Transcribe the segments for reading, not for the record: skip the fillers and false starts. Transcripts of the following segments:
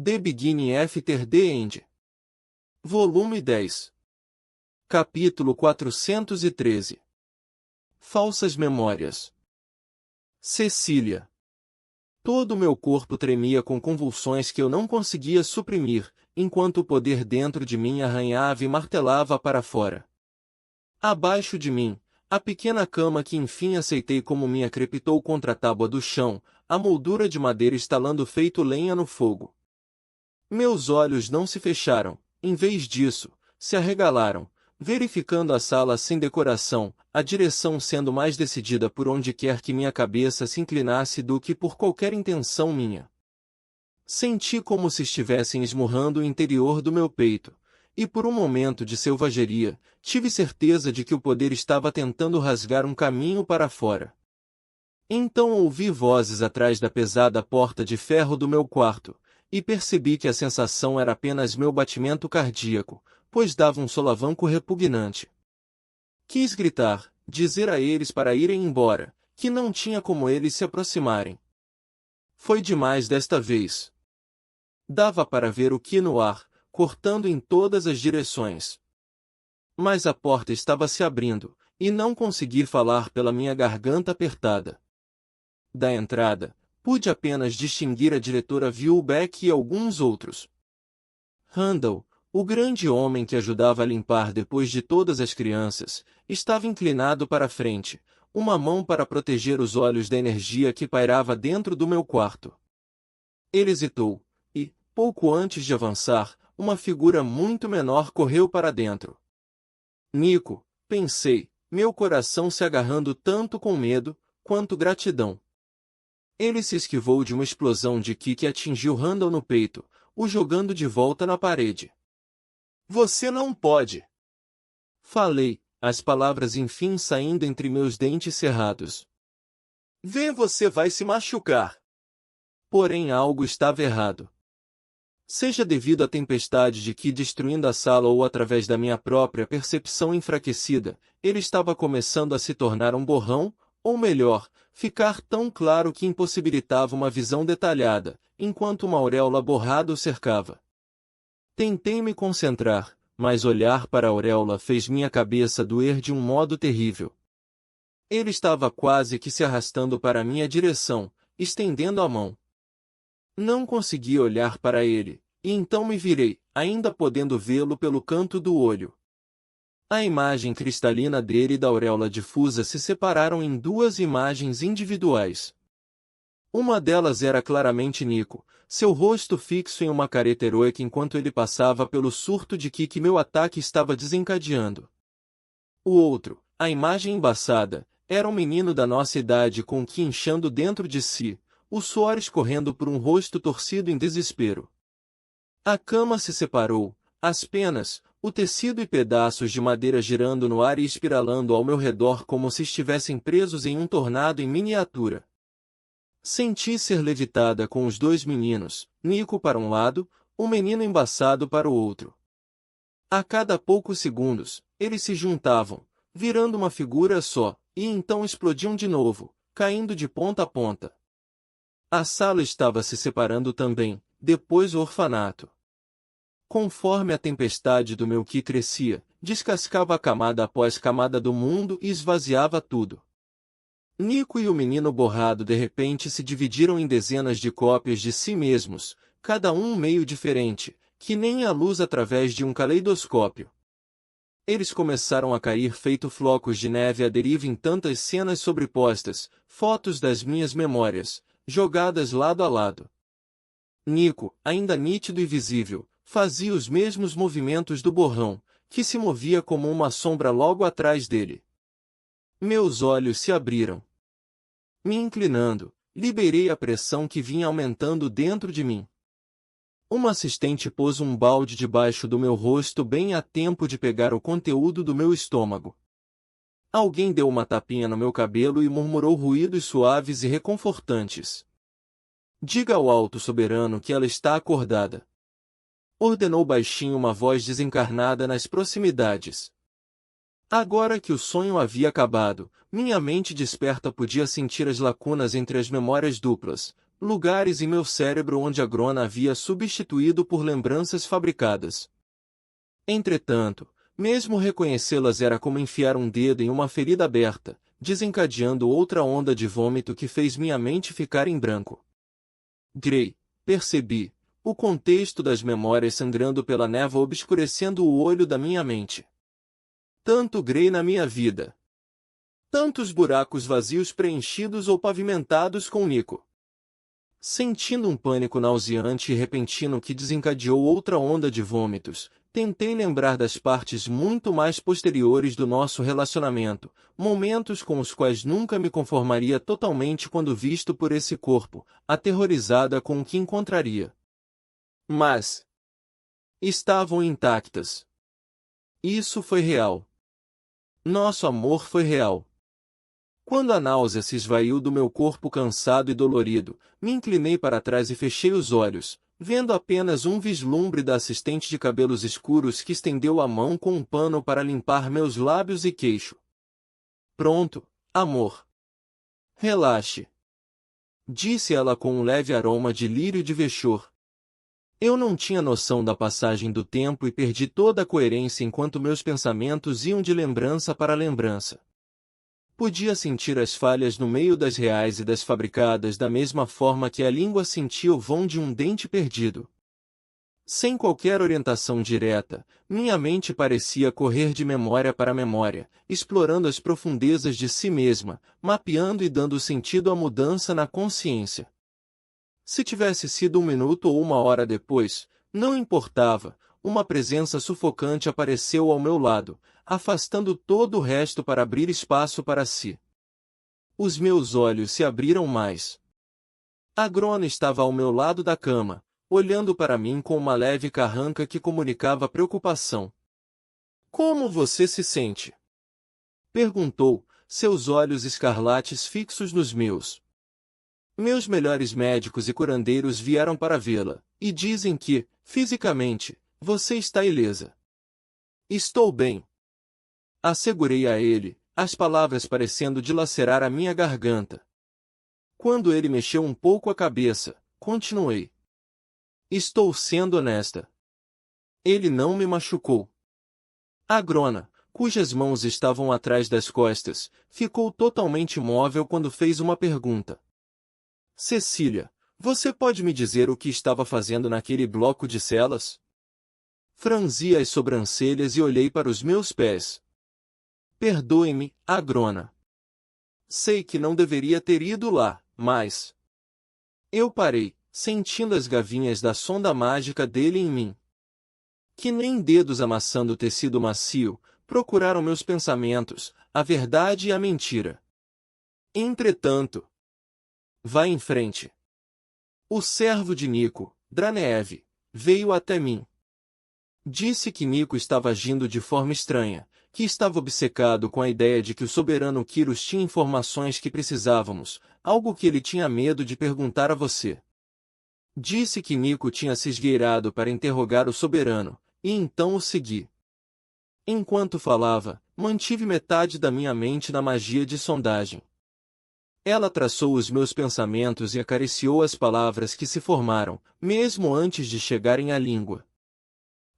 The Beginning After the End. Volume 10. Capítulo 413. Falsas memórias. Cecília. Todo o meu corpo tremia com convulsões que eu não conseguia suprimir, enquanto o poder dentro de mim arranhava e martelava para fora. Abaixo de mim, a pequena cama que enfim aceitei como minha crepitou contra a tábua do chão, a moldura de madeira estalando feito lenha no fogo. Meus olhos não se fecharam, em vez disso, se arregalaram, verificando a sala sem decoração, a direção sendo mais decidida por onde quer que minha cabeça se inclinasse do que por qualquer intenção minha. Senti como se estivessem esmurrando o interior do meu peito, e por um momento de selvageria, tive certeza de que o poder estava tentando rasgar um caminho para fora. Então ouvi vozes atrás da pesada porta de ferro do meu quarto, e percebi que a sensação era apenas meu batimento cardíaco, pois dava um solavanco repugnante. Quis gritar, dizer a eles para irem embora, que não tinha como eles se aproximarem. Foi demais desta vez. Dava para ver o que no ar, cortando em todas as direções. Mas a porta estava se abrindo, e não consegui falar pela minha garganta apertada. Da entrada, pude apenas distinguir a diretora Vilbeck e alguns outros. Randall, o grande homem que ajudava a limpar depois de todas as crianças, estava inclinado para a frente, uma mão para proteger os olhos da energia que pairava dentro do meu quarto. Ele hesitou, e, pouco antes de avançar, uma figura muito menor correu para dentro. Nico, pensei, meu coração se agarrando tanto com medo, quanto gratidão. Ele se esquivou de uma explosão de ki que atingiu Randall no peito, o jogando de volta na parede. Você não pode! Falei, as palavras enfim saindo entre meus dentes cerrados. Vê, você vai se machucar! Porém algo estava errado. Seja devido à tempestade de ki destruindo a sala ou através da minha própria percepção enfraquecida, ele estava começando a se tornar um borrão, ou melhor, ficar tão claro que impossibilitava uma visão detalhada, enquanto uma auréola borrada o cercava. Tentei me concentrar, mas olhar para a auréola fez minha cabeça doer de um modo terrível. Ele estava quase que se arrastando para minha direção, estendendo a mão. Não consegui olhar para ele, e então me virei, ainda podendo vê-lo pelo canto do olho. A imagem cristalina dele e da auréola difusa se separaram em duas imagens individuais. Uma delas era claramente Nico, seu rosto fixo em uma careta heroica enquanto ele passava pelo surto de ki que meu ataque estava desencadeando. O outro, a imagem embaçada, era um menino da nossa idade com ki inchando dentro de si, o suor escorrendo por um rosto torcido em desespero. A cama se separou, as penas, o tecido e pedaços de madeira girando no ar e espiralando ao meu redor como se estivessem presos em um tornado em miniatura. Senti ser levitada com os dois meninos, Nico para um lado, o menino embaçado para o outro. A cada poucos segundos, eles se juntavam, virando uma figura só, e então explodiam de novo, caindo de ponta a ponta. A sala estava se separando também, depois o orfanato. Conforme a tempestade do meu ki crescia, descascava camada após camada do mundo e esvaziava tudo. Nico e o menino borrado de repente se dividiram em dezenas de cópias de si mesmos, cada um meio diferente, que nem a luz através de um caleidoscópio. Eles começaram a cair feito flocos de neve à deriva em tantas cenas sobrepostas, fotos das minhas memórias, jogadas lado a lado. Nico, ainda nítido e visível, fazia os mesmos movimentos do borrão, que se movia como uma sombra logo atrás dele. Meus olhos se abriram. Me inclinando, liberei a pressão que vinha aumentando dentro de mim. Uma assistente pôs um balde debaixo do meu rosto bem a tempo de pegar o conteúdo do meu estômago. Alguém deu uma tapinha no meu cabelo e murmurou ruídos suaves e reconfortantes. Diga ao alto soberano que ela está acordada. Ordenou baixinho uma voz desencarnada nas proximidades. Agora que o sonho havia acabado, minha mente desperta podia sentir as lacunas entre as memórias duplas, lugares em meu cérebro onde a Grona havia substituído por lembranças fabricadas. Entretanto, mesmo reconhecê-las era como enfiar um dedo em uma ferida aberta, desencadeando outra onda de vômito que fez minha mente ficar em branco. Gray, percebi, o contexto das memórias sangrando pela névoa obscurecendo o olho da minha mente. Tanto Gray na minha vida. Tantos buracos vazios preenchidos ou pavimentados com Nico. Sentindo um pânico nauseante e repentino que desencadeou outra onda de vômitos, tentei lembrar das partes muito mais posteriores do nosso relacionamento, momentos com os quais nunca me conformaria totalmente quando visto por esse corpo, aterrorizada com o que encontraria. Mas estavam intactas. Isso foi real. Nosso amor foi real. Quando a náusea se esvaiu do meu corpo cansado e dolorido, me inclinei para trás e fechei os olhos, vendo apenas um vislumbre da assistente de cabelos escuros que estendeu a mão com um pano para limpar meus lábios e queixo. Pronto, amor. Relaxe. Disse ela com um leve aroma de lírio e de vexor. Eu não tinha noção da passagem do tempo e perdi toda a coerência enquanto meus pensamentos iam de lembrança para lembrança. Podia sentir as falhas no meio das reais e das fabricadas da mesma forma que a língua sentia o vão de um dente perdido. Sem qualquer orientação direta, minha mente parecia correr de memória para memória, explorando as profundezas de si mesma, mapeando e dando sentido à mudança na consciência. Se tivesse sido 1 minuto ou 1 hora depois, não importava, uma presença sufocante apareceu ao meu lado, afastando todo o resto para abrir espaço para si. Os meus olhos se abriram mais. A Grona estava ao meu lado da cama, olhando para mim com uma leve carranca que comunicava preocupação. Como você se sente? Perguntou, seus olhos escarlates fixos nos meus. Meus melhores médicos e curandeiros vieram para vê-la, e dizem que, fisicamente, você está ilesa. Estou bem. Assegurei a ele, as palavras parecendo dilacerar a minha garganta. Quando ele mexeu um pouco a cabeça, continuei. Estou sendo honesta. Ele não me machucou. A Grona, cujas mãos estavam atrás das costas, ficou totalmente imóvel quando fez uma pergunta. Cecília, você pode me dizer o que estava fazendo naquele bloco de celas? Franzi as sobrancelhas e olhei para os meus pés. Perdoe-me, Agrona. Sei que não deveria ter ido lá, mas... Eu parei, sentindo as gavinhas da sonda mágica dele em mim. Que nem dedos amassando o tecido macio, procuraram meus pensamentos, a verdade e a mentira. Entretanto... Vá em frente. O servo de Nico, Dranev, veio até mim. Disse que Nico estava agindo de forma estranha, que estava obcecado com a ideia de que o soberano Kyros tinha informações que precisávamos, algo que ele tinha medo de perguntar a você. Disse que Nico tinha se esgueirado para interrogar o soberano, e então o segui. Enquanto falava, mantive metade da minha mente na magia de sondagem. Ela traçou os meus pensamentos e acariciou as palavras que se formaram, mesmo antes de chegarem à língua.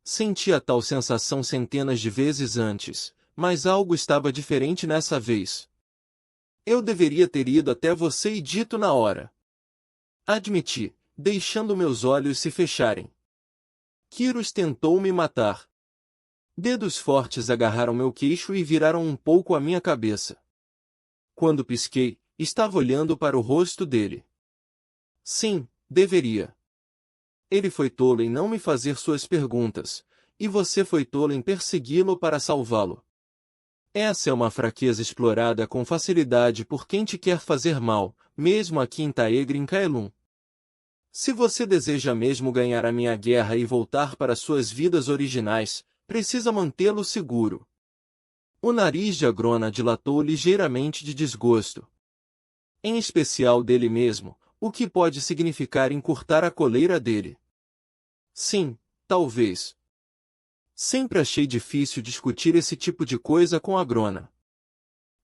Sentia tal sensação centenas de vezes antes, mas algo estava diferente nessa vez. Eu deveria ter ido até você e dito na hora. Admiti, deixando meus olhos se fecharem. Kyros tentou me matar. Dedos fortes agarraram meu queixo e viraram um pouco a minha cabeça. Quando pisquei, estava olhando para o rosto dele. Sim, deveria. Ele foi tolo em não me fazer suas perguntas, e você foi tolo em persegui-lo para salvá-lo. Essa é uma fraqueza explorada com facilidade por quem te quer fazer mal, mesmo aqui em Taegre em Kaelum. Se você deseja mesmo ganhar a minha guerra e voltar para suas vidas originais, precisa mantê-lo seguro. O nariz de Agrona dilatou ligeiramente de desgosto. Em especial dele mesmo, o que pode significar encurtar a coleira dele. Sim, talvez. Sempre achei difícil discutir esse tipo de coisa com Agrona.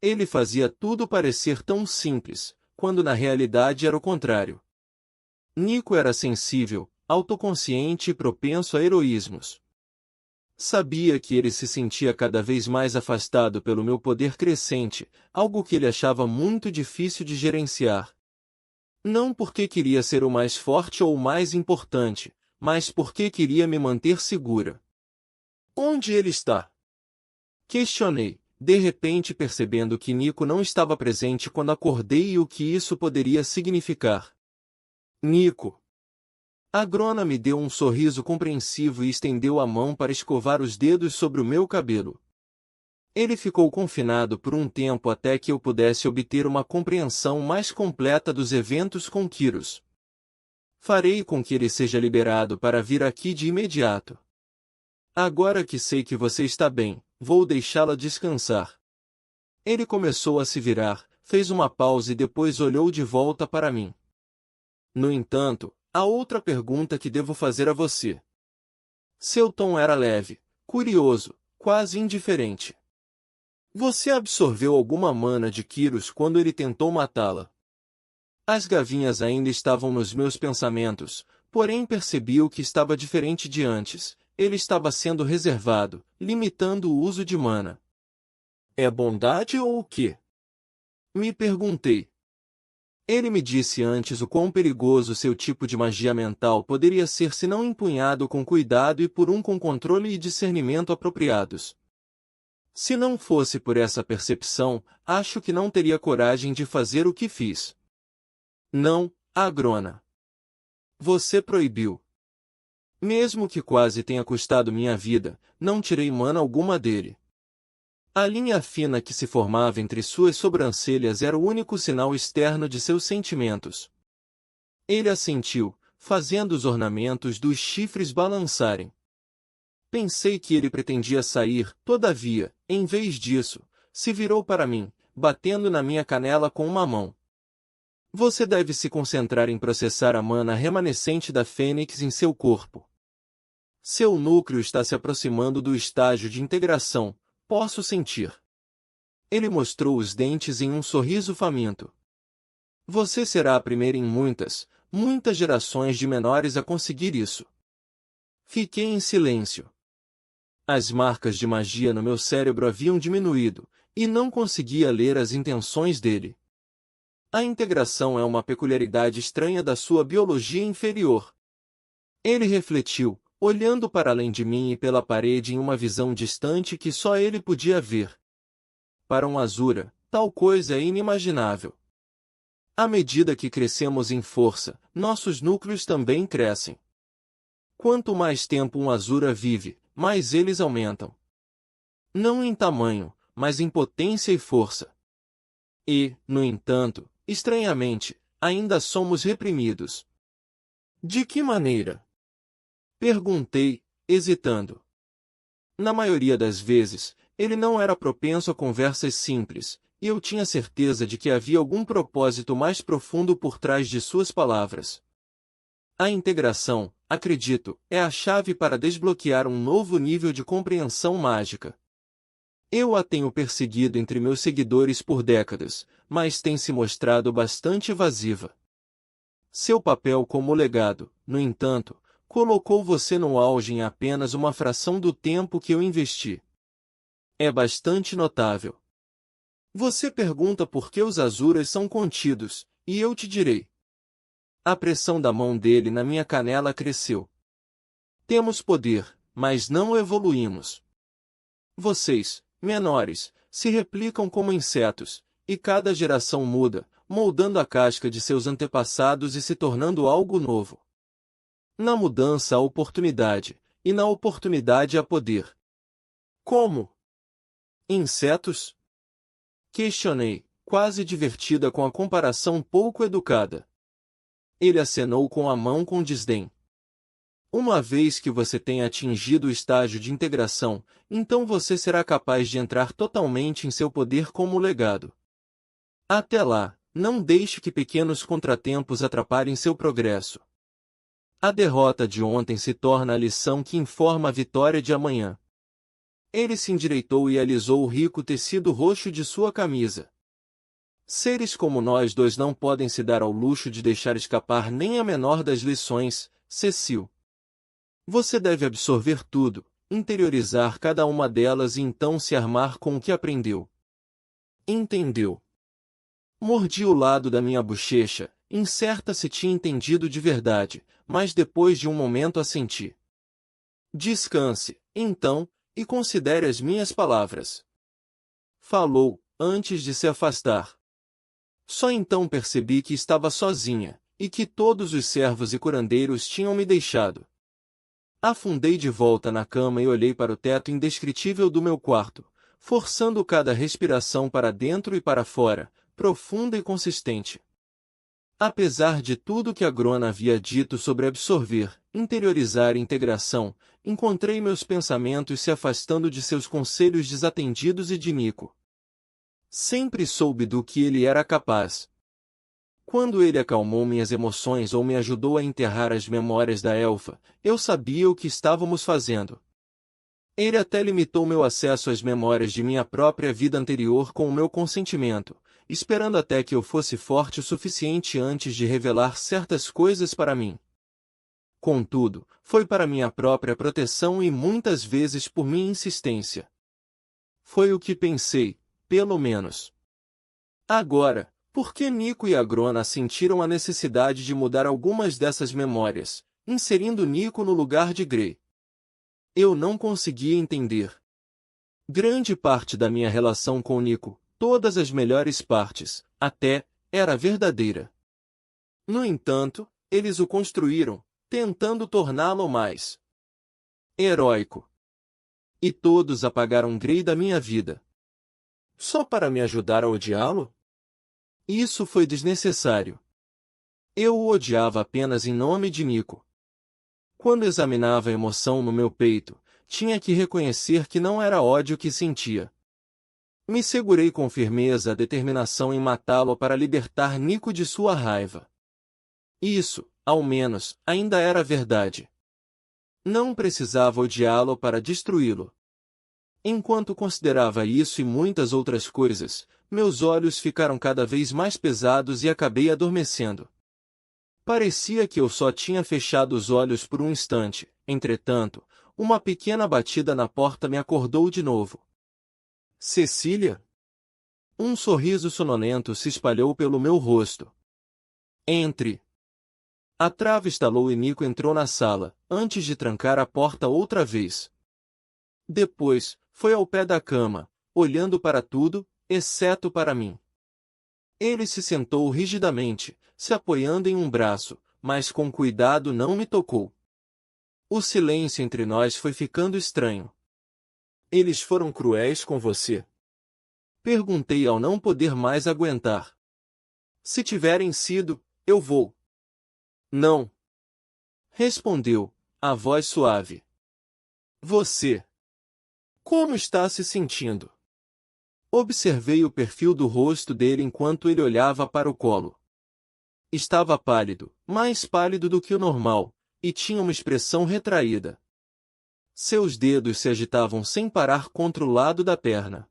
Ele fazia tudo parecer tão simples, quando na realidade era o contrário. Nico era sensível, autoconsciente e propenso a heroísmos. Sabia que ele se sentia cada vez mais afastado pelo meu poder crescente, algo que ele achava muito difícil de gerenciar. Não porque queria ser o mais forte ou o mais importante, mas porque queria me manter segura. Onde ele está? Questionei, de repente percebendo que Nico não estava presente quando acordei e o que isso poderia significar. Nico. A Grona me deu um sorriso compreensivo e estendeu a mão para escovar os dedos sobre o meu cabelo. Ele ficou confinado por um tempo até que eu pudesse obter uma compreensão mais completa dos eventos com Kyros. Farei com que ele seja liberado para vir aqui de imediato. Agora que sei que você está bem, vou deixá-la descansar. Ele começou a se virar, fez uma pausa e depois olhou de volta para mim. No entanto, há outra pergunta que devo fazer a você. Seu tom era leve, curioso, quase indiferente. Você absorveu alguma mana de Kyros quando ele tentou matá-la? As gavinhas ainda estavam nos meus pensamentos, porém percebi o que estava diferente de antes. Ele estava sendo reservado, limitando o uso de mana. É bondade ou o quê? Me perguntei. Ele me disse antes o quão perigoso seu tipo de magia mental poderia ser se não empunhado com cuidado e por um com controle e discernimento apropriados. Se não fosse por essa percepção, acho que não teria coragem de fazer o que fiz. Não, Agrona. Você proibiu. Mesmo que quase tenha custado minha vida, não tirei mana alguma dele. A linha fina que se formava entre suas sobrancelhas era o único sinal externo de seus sentimentos. Ele assentiu, fazendo os ornamentos dos chifres balançarem. Pensei que ele pretendia sair, todavia, em vez disso, se virou para mim, batendo na minha canela com uma mão. Você deve se concentrar em processar a mana remanescente da Fênix em seu corpo. Seu núcleo está se aproximando do estágio de integração, posso sentir. Ele mostrou os dentes em um sorriso faminto. Você será a primeira em muitas, muitas gerações de menores a conseguir isso. Fiquei em silêncio. As marcas de magia no meu cérebro haviam diminuído, e não conseguia ler as intenções dele. A integração é uma peculiaridade estranha da sua biologia inferior. Ele refletiu, olhando para além de mim e pela parede em uma visão distante que só ele podia ver. Para um Azura, tal coisa é inimaginável. À medida que crescemos em força, nossos núcleos também crescem. Quanto mais tempo um Azura vive, mais eles aumentam. Não em tamanho, mas em potência e força. E, no entanto, estranhamente, ainda somos reprimidos. De que maneira? Perguntei, hesitando. Na maioria das vezes, ele não era propenso a conversas simples, e eu tinha certeza de que havia algum propósito mais profundo por trás de suas palavras. A integração, acredito, é a chave para desbloquear um novo nível de compreensão mágica. Eu a tenho perseguido entre meus seguidores por décadas, mas tem se mostrado bastante evasiva. Seu papel como legado, no entanto, colocou você no auge em apenas uma fração do tempo que eu investi. É bastante notável. Você pergunta por que os Azuras são contidos, e eu te direi. A pressão da mão dele na minha canela cresceu. Temos poder, mas não evoluímos. Vocês, menores, se replicam como insetos, e cada geração muda, moldando a casca de seus antepassados e se tornando algo novo. Na mudança há oportunidade, e na oportunidade há poder. Como? Insetos? Questionei, quase divertida com a comparação pouco educada. Ele acenou com a mão com desdém. Uma vez que você tenha atingido o estágio de integração, então você será capaz de entrar totalmente em seu poder como legado. Até lá, não deixe que pequenos contratempos atrapalhem seu progresso. A derrota de ontem se torna a lição que informa a vitória de amanhã. Ele se endireitou e alisou o rico tecido roxo de sua camisa. Seres como nós dois não podem se dar ao luxo de deixar escapar nem a menor das lições, Cecil. Você deve absorver tudo, interiorizar cada uma delas e então se armar com o que aprendeu. Entendeu? Mordi o lado da minha bochecha, incerta se tinha entendido de verdade, mas depois de um momento assenti. Descanse, então, e considere as minhas palavras. Falou, antes de se afastar. Só então percebi que estava sozinha, e que todos os servos e curandeiros tinham me deixado. Afundei de volta na cama e olhei para o teto indescritível do meu quarto, forçando cada respiração para dentro e para fora, profunda e consistente. Apesar de tudo que a Grona havia dito sobre absorver, interiorizar e integração, encontrei meus pensamentos se afastando de seus conselhos desatendidos e de Nico. Sempre soube do que ele era capaz. Quando ele acalmou minhas emoções ou me ajudou a enterrar as memórias da elfa, eu sabia o que estávamos fazendo. Ele até limitou meu acesso às memórias de minha própria vida anterior com o meu consentimento, esperando até que eu fosse forte o suficiente antes de revelar certas coisas para mim. Contudo, foi para minha própria proteção e muitas vezes por minha insistência. Foi o que pensei, pelo menos. Agora, por que Nico e a Grona sentiram a necessidade de mudar algumas dessas memórias, inserindo Nico no lugar de Grey? Eu não conseguia entender. Grande parte da minha relação com Nico, todas as melhores partes, até, era verdadeira. No entanto, eles o construíram, tentando torná-lo mais heróico. E todos apagaram Grey da minha vida. Só para me ajudar a odiá-lo? Isso foi desnecessário. Eu o odiava apenas em nome de Nico. Quando examinava a emoção no meu peito, tinha que reconhecer que não era ódio que sentia. Me segurei com firmeza a determinação em matá-lo para libertar Nico de sua raiva. Isso, ao menos, ainda era verdade. Não precisava odiá-lo para destruí-lo. Enquanto considerava isso e muitas outras coisas, meus olhos ficaram cada vez mais pesados e acabei adormecendo. Parecia que eu só tinha fechado os olhos por um instante, entretanto, uma pequena batida na porta me acordou de novo. Cecília? Um sorriso sonolento se espalhou pelo meu rosto. Entre. A trava estalou e Nico entrou na sala, antes de trancar a porta outra vez. Depois, foi ao pé da cama, olhando para tudo, exceto para mim. Ele se sentou rigidamente, se apoiando em um braço, mas com cuidado não me tocou. O silêncio entre nós foi ficando estranho. Eles foram cruéis com você? Perguntei ao não poder mais aguentar. Se tiverem sido, eu vou. Não. Respondeu, a voz suave. Você. Como está se sentindo? Observei o perfil do rosto dele enquanto ele olhava para o colo. Estava pálido, mais pálido do que o normal, e tinha uma expressão retraída. Seus dedos se agitavam sem parar contra o lado da perna.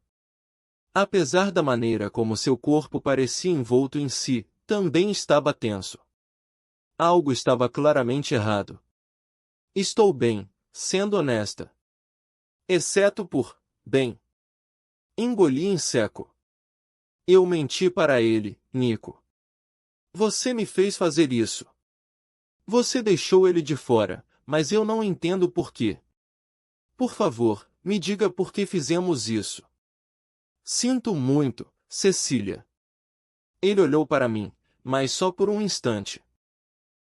Apesar da maneira como seu corpo parecia envolto em si, também estava tenso. Algo estava claramente errado. Estou bem, sendo honesta. Exceto por, bem. Engoli em seco. Eu menti para ele, Nico. Você me fez fazer isso. Você deixou ele de fora, mas eu não entendo por quê. Por favor, me diga por que fizemos isso. Sinto muito, Cecília. Ele olhou para mim, mas só por um instante.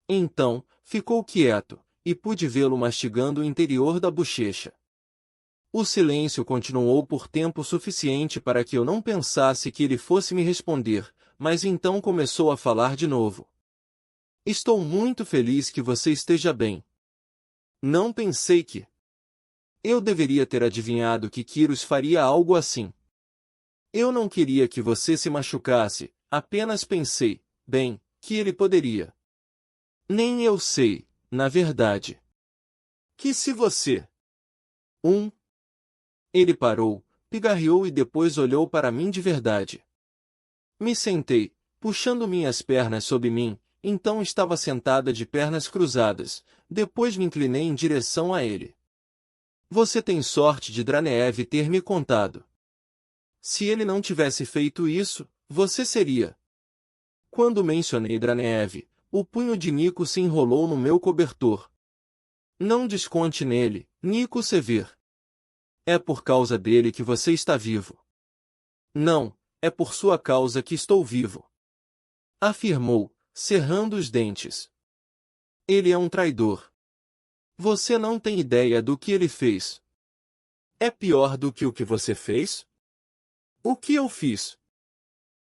Então, ficou quieto, e pude vê-lo mastigando o interior da bochecha. O silêncio continuou por tempo suficiente para que eu não pensasse que ele fosse me responder, mas então começou a falar de novo. Estou muito feliz que você esteja bem. Não pensei que... Eu deveria ter adivinhado que Kyros faria algo assim. Eu não queria que você se machucasse, apenas pensei, bem, que ele poderia. Nem eu sei, na verdade. Que se você... Ele parou, pigarreou e depois olhou para mim de verdade. Me sentei, puxando minhas pernas sob mim, então estava sentada de pernas cruzadas, depois me inclinei em direção a ele. Você tem sorte de Dranev ter me contado. Se ele não tivesse feito isso, você seria. Quando mencionei Dranev, o punho de Nico se enrolou no meu cobertor. Não desconte nele, Nico Sevir. É por causa dele que você está vivo. Não, é por sua causa que estou vivo. Afirmou, cerrando os dentes. Ele é um traidor. Você não tem ideia do que ele fez. É pior do que o que você fez? O que eu fiz?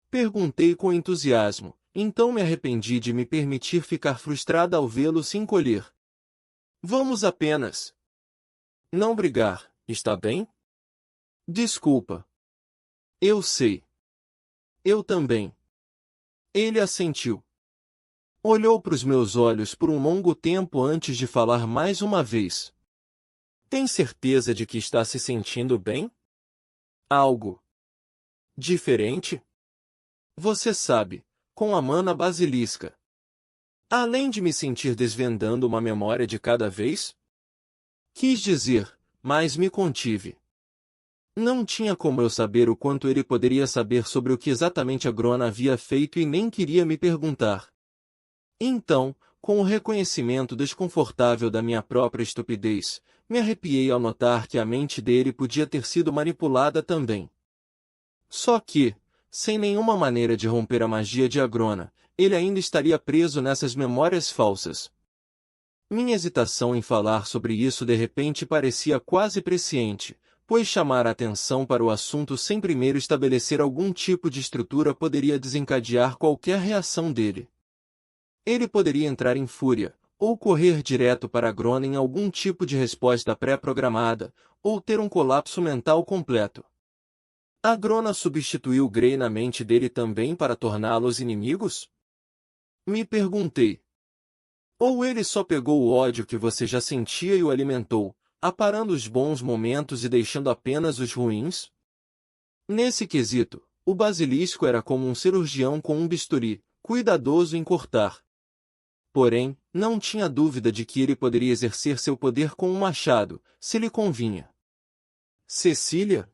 Perguntei com entusiasmo, então me arrependi de me permitir ficar frustrada ao vê-lo se encolher. Vamos apenas não brigar, está bem? Desculpa. Eu sei. Eu também. Ele assentiu. Olhou para os meus olhos por um longo tempo antes de falar mais uma vez. Tem certeza de que está se sentindo bem? Algo diferente? Você sabe, com a mana basilisca. Além de me sentir desvendando uma memória de cada vez? Quis dizer, mas me contive. Não tinha como eu saber o quanto ele poderia saber sobre o que exatamente a Grona havia feito e nem queria me perguntar. Então, com o reconhecimento desconfortável da minha própria estupidez, me arrepiei ao notar que a mente dele podia ter sido manipulada também. Só que, sem nenhuma maneira de romper a magia de Agrona, ele ainda estaria preso nessas memórias falsas. Minha hesitação em falar sobre isso de repente parecia quase presciente, pois chamar a atenção para o assunto sem primeiro estabelecer algum tipo de estrutura poderia desencadear qualquer reação dele. Ele poderia entrar em fúria, ou correr direto para Agrona em algum tipo de resposta pré-programada, ou ter um colapso mental completo. Agrona substituiu Grey na mente dele também para torná-los inimigos? Me perguntei. Ou ele só pegou o ódio que você já sentia e o alimentou, aparando os bons momentos e deixando apenas os ruins? Nesse quesito, o basilisco era como um cirurgião com um bisturi, cuidadoso em cortar. Porém, não tinha dúvida de que ele poderia exercer seu poder com um machado, se lhe convinha. Cecília?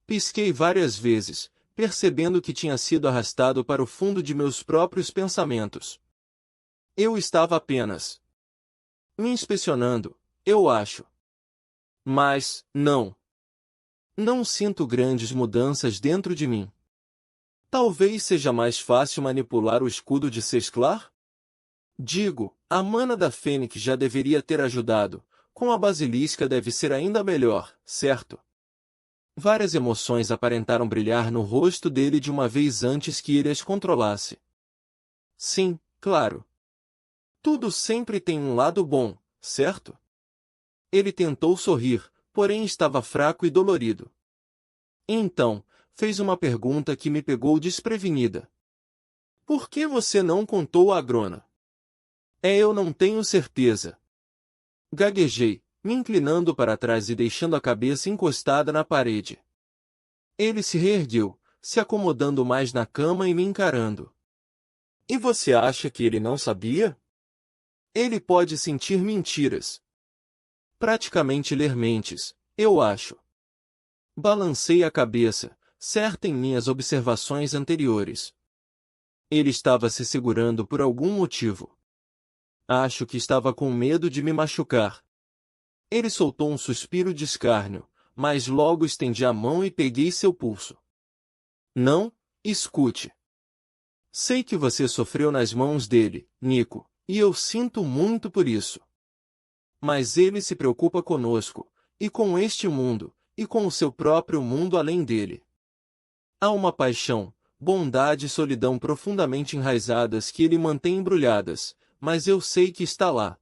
Pisquei várias vezes, percebendo que tinha sido arrastado para o fundo de meus próprios pensamentos. Eu estava apenas me inspecionando, eu acho. Mas, não. Não sinto grandes mudanças dentro de mim. Talvez seja mais fácil manipular o escudo de Sesclar? Digo, a mana da Fênix já deveria ter ajudado, com a basilisca deve ser ainda melhor, certo? Várias emoções aparentaram brilhar no rosto dele de uma vez antes que ele as controlasse. Sim, claro. Tudo sempre tem um lado bom, certo? Ele tentou sorrir, porém estava fraco e dolorido. Então, fez uma pergunta que me pegou desprevenida. Por que você não contou a Agrona? Eu não tenho certeza. Gaguejei, me inclinando para trás e deixando a cabeça encostada na parede. Ele se reergueu, se acomodando mais na cama e me encarando. E você acha que ele não sabia? Ele pode sentir mentiras. Praticamente ler mentes, eu acho. Balancei a cabeça, certa em minhas observações anteriores. Ele estava se segurando por algum motivo. Acho que estava com medo de me machucar. Ele soltou um suspiro de escárnio, mas logo estendi a mão e peguei seu pulso. Não, escute. Sei que você sofreu nas mãos dele, Nico, e eu sinto muito por isso. Mas ele se preocupa conosco, e com este mundo, e com o seu próprio mundo além dele. Há uma paixão, bondade e solidão profundamente enraizadas que ele mantém embrulhadas, mas eu sei que está lá.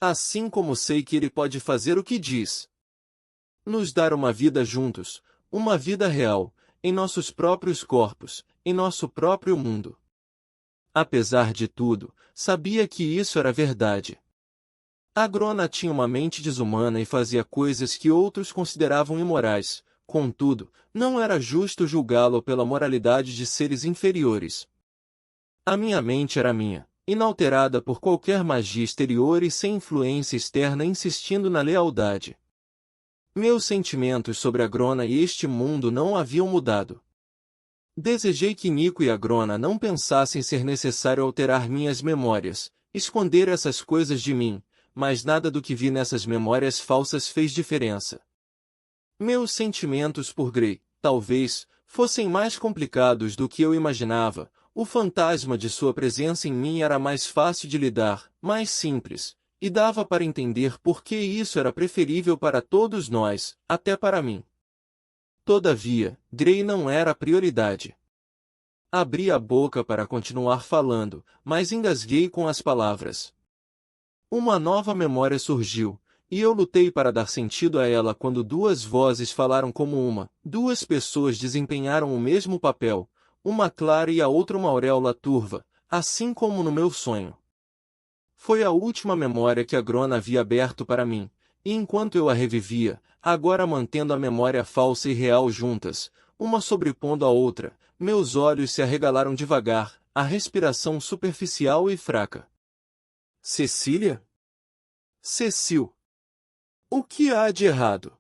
Assim como sei que ele pode fazer o que diz. Nos dar uma vida juntos, uma vida real, em nossos próprios corpos, em nosso próprio mundo. Apesar de tudo, sabia que isso era verdade. A Grona tinha uma mente desumana e fazia coisas que outros consideravam imorais, Contudo, não era justo julgá-lo pela moralidade de seres inferiores. A minha mente era minha, inalterada por qualquer magia exterior e sem influência externa insistindo na lealdade. Meus sentimentos sobre Agrona e este mundo não haviam mudado. Desejei que Nico e Agrona não pensassem ser necessário alterar minhas memórias, esconder essas coisas de mim, mas nada do que vi nessas memórias falsas fez diferença. Meus sentimentos por Grey, talvez, fossem mais complicados do que eu imaginava. O fantasma de sua presença em mim era mais fácil de lidar, mais simples, e dava para entender por que isso era preferível para todos nós, até para mim. Todavia, Grey não era a prioridade. Abri a boca para continuar falando, mas engasguei com as palavras. Uma nova memória surgiu, e eu lutei para dar sentido a ela quando duas vozes falaram como uma, duas pessoas desempenharam o mesmo papel, uma clara e a outra uma auréola turva, assim como no meu sonho. Foi a última memória que Agrona havia aberto para mim, e enquanto eu a revivia, agora mantendo a memória falsa e real juntas, uma sobrepondo a outra, meus olhos se arregalaram devagar, a respiração superficial e fraca. Cecília? Cecil. O que há de errado?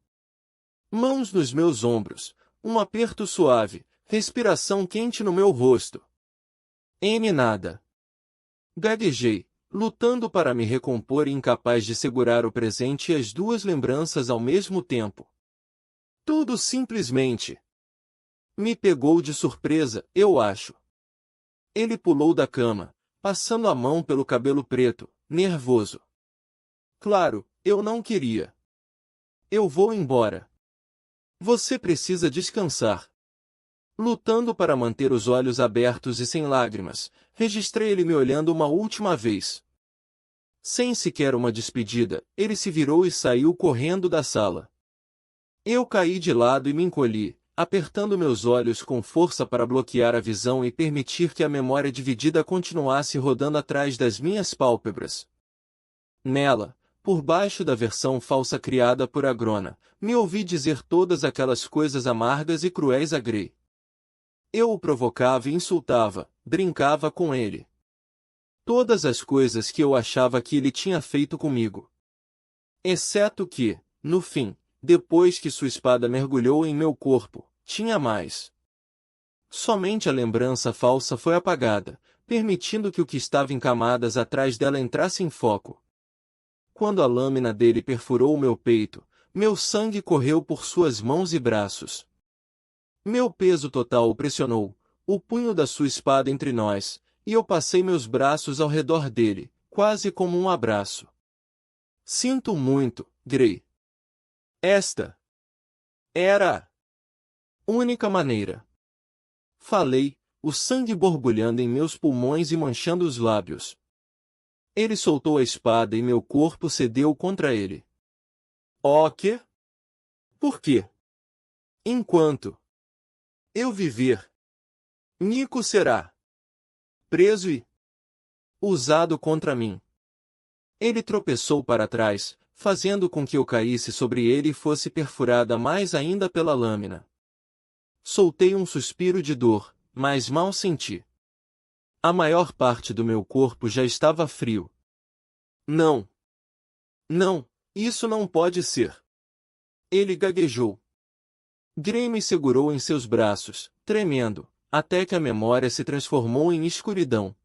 Mãos nos meus ombros, um aperto suave, respiração quente no meu rosto. Nada. Gaguejei, lutando para me recompor e incapaz de segurar o presente e as duas lembranças ao mesmo tempo. Tudo simplesmente me pegou de surpresa, eu acho. Ele pulou da cama, passando a mão pelo cabelo preto, nervoso. Claro, eu não queria. Eu vou embora. Você precisa descansar. Lutando para manter os olhos abertos e sem lágrimas, registrei ele me olhando uma última vez. Sem sequer uma despedida, ele se virou e saiu correndo da sala. Eu caí de lado e me encolhi, apertando meus olhos com força para bloquear a visão e permitir que a memória dividida continuasse rodando atrás das minhas pálpebras. Nela, por baixo da versão falsa criada por Agrona, me ouvi dizer todas aquelas coisas amargas e cruéis a Grey. Eu o provocava e insultava, brincava com ele. Todas as coisas que eu achava que ele tinha feito comigo. Exceto que, no fim, depois que sua espada mergulhou em meu corpo, tinha mais. Somente a lembrança falsa foi apagada, permitindo que o que estava em camadas atrás dela entrasse em foco. Quando a lâmina dele perfurou o meu peito, meu sangue correu por suas mãos e braços. Meu peso total o pressionou, o punho da sua espada entre nós, e eu passei meus braços ao redor dele, quase como um abraço. Sinto muito, Grey. Esta era a única maneira. Falei, o sangue borbulhando em meus pulmões e manchando os lábios. Ele soltou a espada e meu corpo cedeu contra ele. Oh, quê? Por quê? Enquanto eu viver, Nico será preso e usado contra mim. Ele tropeçou para trás, fazendo com que eu caísse sobre ele e fosse perfurada mais ainda pela lâmina. Soltei um suspiro de dor, mas mal senti. A maior parte do meu corpo já estava frio. Não. Não, isso não pode ser. Ele gaguejou. Grey me segurou em seus braços, tremendo, até que a memória se transformou em escuridão.